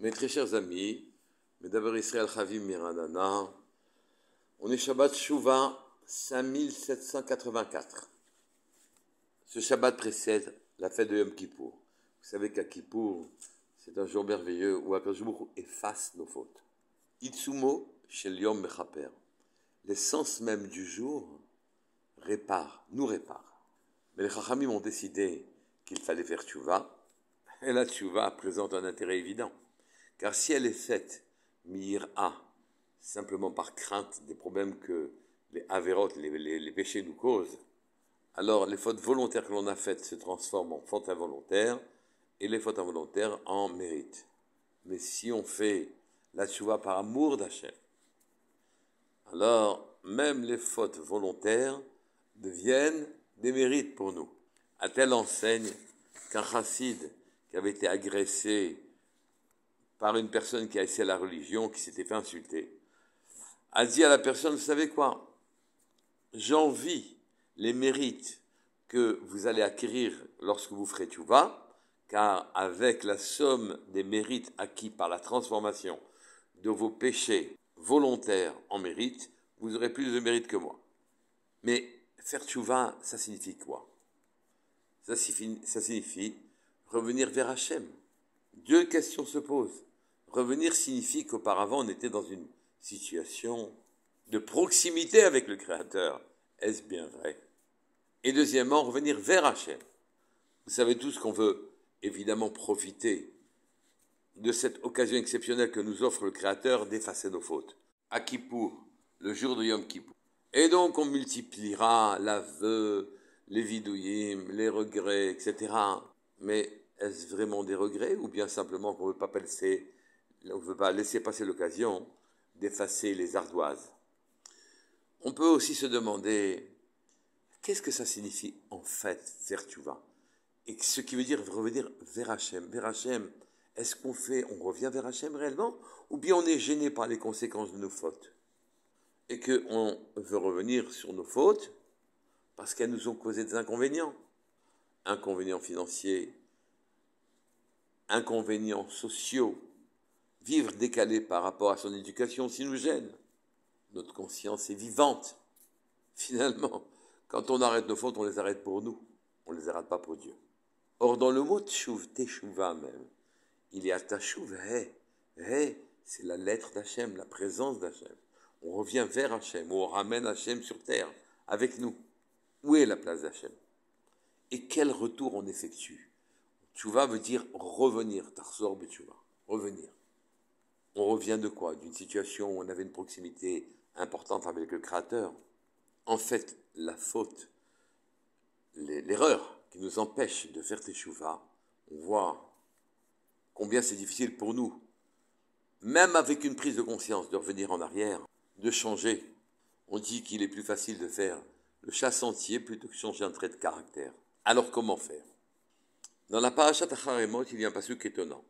Mes très chers amis, Medaber Israël Chavim Miranana, on est Shabbat Shuvah 5784. Ce Shabbat précède la fête de Yom Kippour. Vous savez qu'à Kippour, c'est un jour merveilleux où Akadosh Baruch Hu efface nos fautes. Itsumo shel Yom Mechaper. L'essence même du jour nous répare. Mais les Chachamim ont décidé qu'il fallait faire Tchouva, et la Tchouva présente un intérêt évident. Car si elle est faite, mi'ira, simplement par crainte des problèmes que les avérotes, les péchés nous causent, alors les fautes volontaires que l'on a faites se transforment en fautes involontaires, et les fautes involontaires en mérite. Mais si on fait la tchouva par amour d'Hachem, alors même les fautes volontaires deviennent des mérites pour nous. À telle enseigne qu'un chassid qui avait été agressé par une personne qui a essayé la religion, qui s'était fait insulter, a dit à la personne, vous savez quoi, j'envie les mérites que vous allez acquérir lorsque vous ferez tchouva, car avec la somme des mérites acquis par la transformation de vos péchés volontaires en mérites, vous aurez plus de mérites que moi. Mais faire tchouva, ça signifie quoi? Ça signifie revenir vers Hachem. Deux questions se posent. Revenir signifie qu'auparavant on était dans une situation de proximité avec le Créateur. Est-ce bien vrai? Et deuxièmement, revenir vers Hachem. Vous savez tous qu'on veut évidemment profiter de cette occasion exceptionnelle que nous offre le Créateur d'effacer nos fautes. À Kippour, le jour de Yom Kippour. Et donc on multipliera l'aveu, les vidouillim, les regrets, etc. Mais est-ce vraiment des regrets ou bien simplement qu'on ne veut pas laisser passer l'occasion d'effacer les ardoises? On peut aussi se demander, qu'est-ce que ça signifie en fait faire tchouva? Et ce qui veut dire revenir vers Hachem. Vers Hachem, est-ce qu'on revient vers Hachem réellement? Ou bien on est gêné par les conséquences de nos fautes? Et qu'on veut revenir sur nos fautes parce qu'elles nous ont causé des inconvénients. Inconvénients financiers, inconvénients sociaux, vivre décalé par rapport à son éducation aussi nous gêne. Notre conscience est vivante. Finalement, quand on arrête nos fautes, on les arrête pour nous. On ne les arrête pas pour Dieu. Or, dans le mot teshuva même, il y a tashuv, c'est la lettre d'Hachem, la présence d'Hachem. On revient vers Hachem, on ramène Hachem sur terre, avec nous. Où est la place d'Hachem? Et quel retour on effectue? Tchouva veut dire revenir, tarsor betchouva, revenir. On revient de quoi? D'une situation où on avait une proximité importante avec le Créateur. En fait, la faute, l'erreur qui nous empêche de faire teshuva, on voit combien c'est difficile pour nous, même avec une prise de conscience, de revenir en arrière, de changer. On dit qu'il est plus facile de faire le chasse entier plutôt que de changer un trait de caractère. Alors comment faire? Dans la parashat Acharemot, il y a un pasuk étonnant.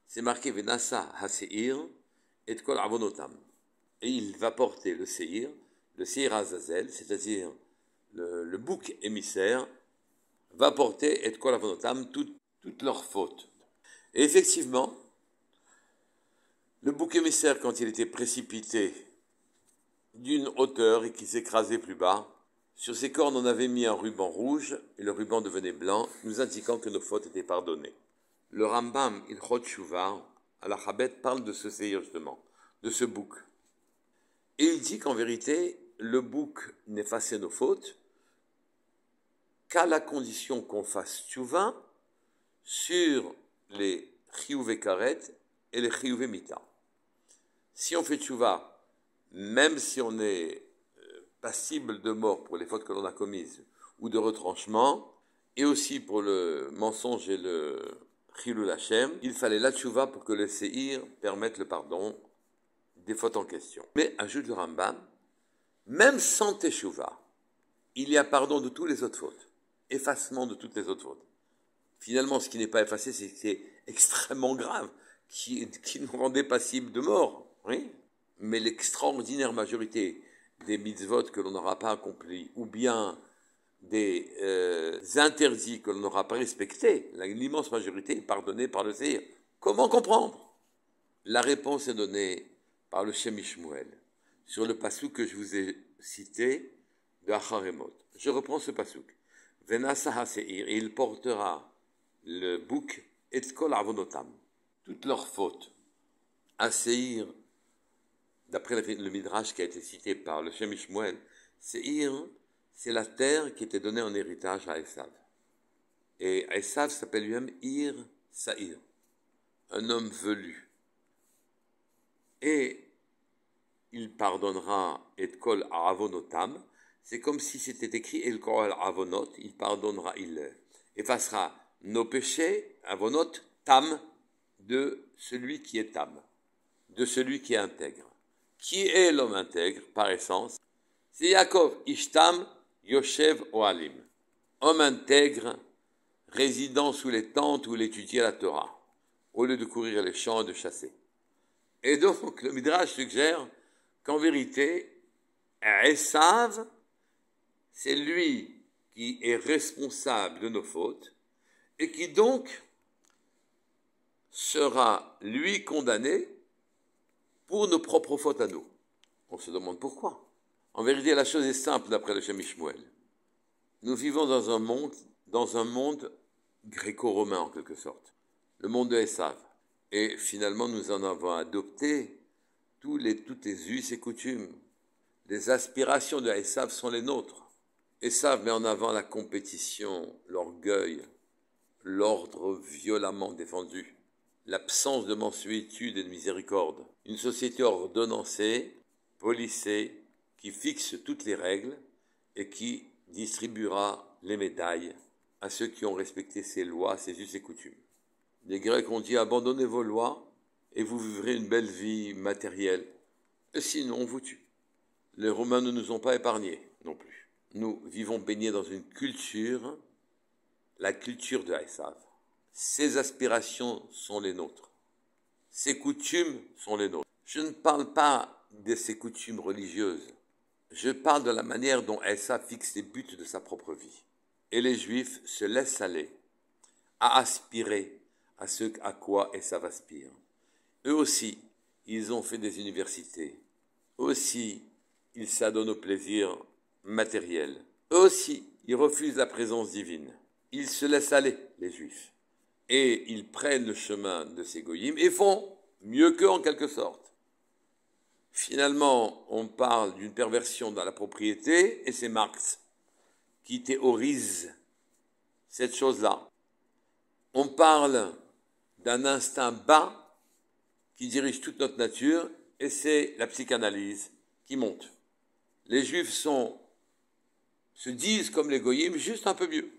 C'est marqué Venasa haseir et kol avonotam. Et il va porter le seir Azazel, c'est-à-dire le bouc émissaire, va porter et kol avonotam toutes leurs fautes. Et effectivement, le bouc émissaire, quand il était précipité d'une hauteur et qui s'écrasait plus bas, sur ses cornes on avait mis un ruban rouge et le ruban devenait blanc, nous indiquant que nos fautes étaient pardonnées. Le Rambam Ilchot Shuvah à la Chabet parle de ce seir justement, de ce bouc. Et il dit qu'en vérité, le bouc n'effaçait nos fautes qu'à la condition qu'on fasse Shuvah sur les Chiyuvei Karet et les Chiyuvei Mita. Si on fait Shuvah, même si on est passible de mort pour les fautes que l'on a commises ou de retranchement, et aussi pour le mensonge et le Chilul Hashem, il fallait la tchouva pour que le séhir permette le pardon des fautes en question. Mais, ajoute le Rambam, même sans teshuva, il y a pardon de toutes les autres fautes, effacement de toutes les autres fautes. Finalement, ce qui n'est pas effacé, c'est que c'est extrêmement grave, qui nous rendait passibles de mort. Oui. Mais l'extraordinaire majorité des mitzvot que l'on n'aura pas accomplis, ou bien des interdits que l'on n'aura pas respectés, l'immense majorité est pardonnée par le Seir. Comment comprendre? La réponse est donnée par le Shem Ishmuel sur le passouk que je vous ai cité de Acharemot. Je reprends ce passouk. Venasa Haseir, et il portera le bouc et kol avonotam, toutes leurs fautes. Haseir, d'après le Midrash qui a été cité par le Shem Ishmuel, Seir, c'est la terre qui était donnée en héritage à Esav. Et Esav s'appelle lui-même Ir Saïr, un homme velu. Et il pardonnera et kol avonotam. C'est comme si c'était écrit et kol avonot, il pardonnera, il effacera nos péchés, avonot, tam, de celui qui est tam, de celui qui est intègre. Qui est l'homme intègre par essence? C'est Yaakov, Ishtam, Yoshev, Oalim. Homme intègre, résidant sous les tentes où il étudiait la Torah, au lieu de courir les champs et de chasser. Et donc, le Midrash suggère qu'en vérité, Esav, c'est lui qui est responsable de nos fautes et qui donc sera, lui, condamné pour nos propres fautes à nous. On se demande pourquoi. En vérité, la chose est simple d'après le Shem Ishmuel. Nous vivons dans un monde gréco-romain en quelque sorte, le monde de Esav. Et finalement, nous en avons adopté toutes les us et coutumes. Les aspirations de Esav sont les nôtres. Esav met en avant la compétition, l'orgueil, l'ordre violemment défendu, l'absence de mansuétude et de miséricorde. Une société ordonnancée, policée, qui fixe toutes les règles et qui distribuera les médailles à ceux qui ont respecté ses lois, ses us et coutumes. Les Grecs ont dit « Abandonnez vos lois et vous vivrez une belle vie matérielle. Et sinon, on vous tue. » Les Romains ne nous ont pas épargnés non plus. Nous vivons baignés dans une culture, la culture de Esav. Ses aspirations sont les nôtres. Ses coutumes sont les nôtres. Je ne parle pas de ses coutumes religieuses. Je parle de la manière dont Esav fixe les buts de sa propre vie. Et les Juifs se laissent aller à aspirer à ce à quoi Esav aspire. Eux aussi, ils ont fait des universités. Eux aussi, ils s'adonnent au plaisir matériel. Eux aussi, ils refusent la présence divine. Ils se laissent aller, les Juifs. Et ils prennent le chemin de ces goyim et font mieux qu'eux en quelque sorte. Finalement, on parle d'une perversion dans la propriété et c'est Marx qui théorise cette chose-là. On parle d'un instinct bas qui dirige toute notre nature et c'est la psychanalyse qui monte. Les Juifs se disent comme les goyim, juste un peu mieux.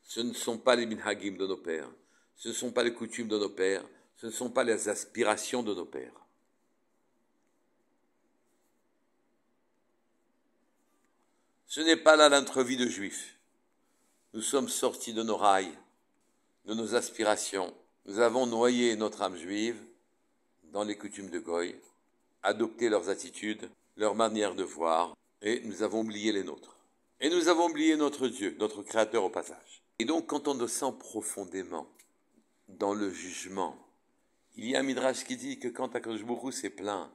Ce ne sont pas les minhagim de nos pères, ce ne sont pas les coutumes de nos pères, ce ne sont pas les aspirations de nos pères. Ce n'est pas là notre vie de juifs. Nous sommes sortis de nos rails, de nos aspirations. Nous avons noyé notre âme juive dans les coutumes de Goy, adopté leurs attitudes, leur manière de voir, et nous avons oublié les nôtres. Et nous avons oublié notre Dieu, notre Créateur au passage. Et donc, quand on descend profondément dans le jugement, il y a un midrash qui dit que quand Akadosh Baruch Hu s'est plaint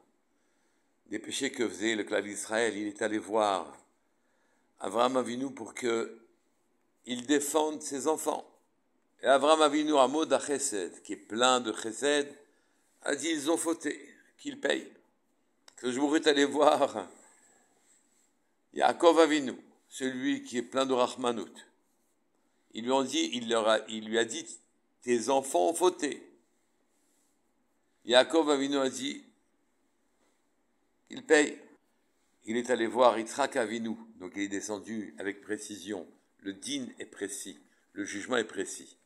des péchés que faisait le clan d'Israël, il est allé voir Avraham Avinu pour qu'il défende ses enfants. Et Avraham Avinu, à mot d'Achesed, qui est plein de Chesed, a dit ils ont fauté, qu'ils payent. Que je voudrais aller voir Yaakov Avinu, celui qui est plein de Rahmanout. Il lui a dit, tes enfants ont fauté. Yaakov Avinu a dit qu'il paye. Il est allé voir Yitzhak Avinu, donc il est descendu avec précision. Le din est précis, le jugement est précis.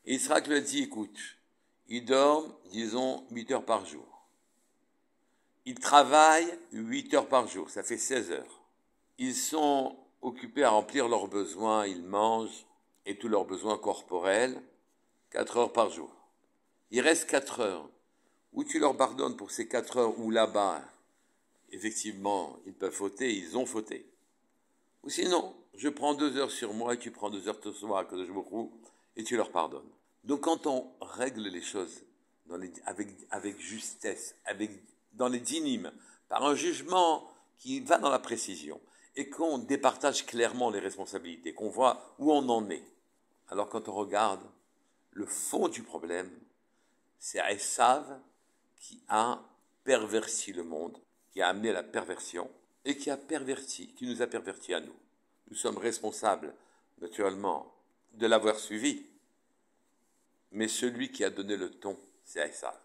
Et Yitzhak lui a dit, écoute, ils dorment, disons, 8 heures par jour. Ils travaillent 8 heures par jour, ça fait 16 heures. Ils sont occupés à remplir leurs besoins, ils mangent, et tous leurs besoins corporels, 4 heures par jour. Il reste 4 heures. Ou tu leur pardonnes pour ces 4 heures, ou là-bas, effectivement, ils peuvent fauter, ils ont fauté. Ou sinon, je prends 2 heures sur moi, et tu prends 2 heures ce soir, que je me et tu leur pardonnes. Donc quand on règle les choses avec justesse, dans les dynimes, par un jugement qui va dans la précision, et qu'on départage clairement les responsabilités, qu'on voit où on en est. Alors quand on regarde le fond du problème, c'est Esav qui a perverti le monde, qui a amené la perversion, et qui nous a pervertis à nous. Nous sommes responsables, naturellement, de l'avoir suivi, mais celui qui a donné le ton, c'est Esav.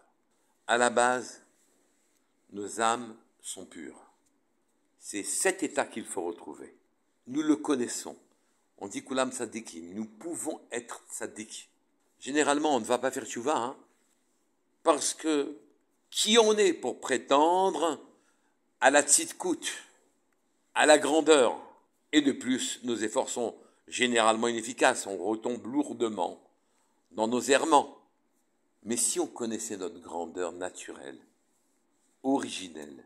À la base, nos âmes sont pures. C'est cet état qu'il faut retrouver. Nous le connaissons. On dit Kulam Tzadikim. Nous pouvons être Tzadik. Généralement, on ne va pas faire tchouva, parce que qui on est pour prétendre à la tzidkout, à la grandeur. Et de plus, nos efforts sont généralement inefficaces. On retombe lourdement dans nos errements. Mais si on connaissait notre grandeur naturelle, originelle,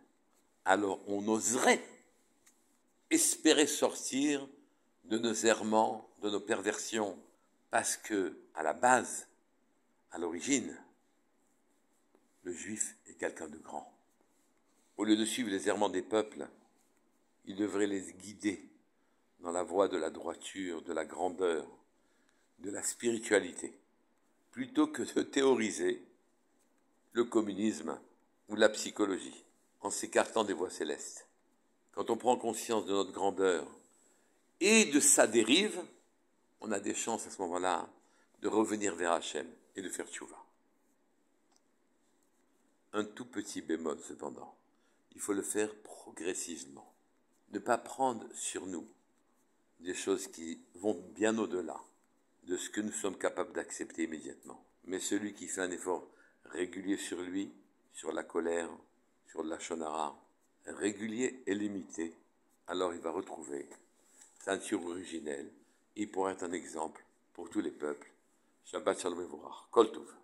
alors on oserait espérer sortir de nos errements, de nos perversions, parce que, à la base, à l'origine, le juif est quelqu'un de grand. Au lieu de suivre les errements des peuples, il devrait les guider dans la voie de la droiture, de la grandeur, de la spiritualité, plutôt que de théoriser le communisme ou la psychologie, en s'écartant des voies célestes. Quand on prend conscience de notre grandeur et de sa dérive, on a des chances à ce moment-là de revenir vers Hachem et de faire tchouva. Un tout petit bémol cependant, il faut le faire progressivement. Ne pas prendre sur nous des choses qui vont bien au-delà de ce que nous sommes capables d'accepter immédiatement. Mais celui qui fait un effort régulier sur lui, sur la colère, sur la shonara, régulier et limité, alors il va retrouver sa nature originelle. Il pourra être un exemple pour tous les peuples. Shabbat Shalom et Vorach. Kol Tov.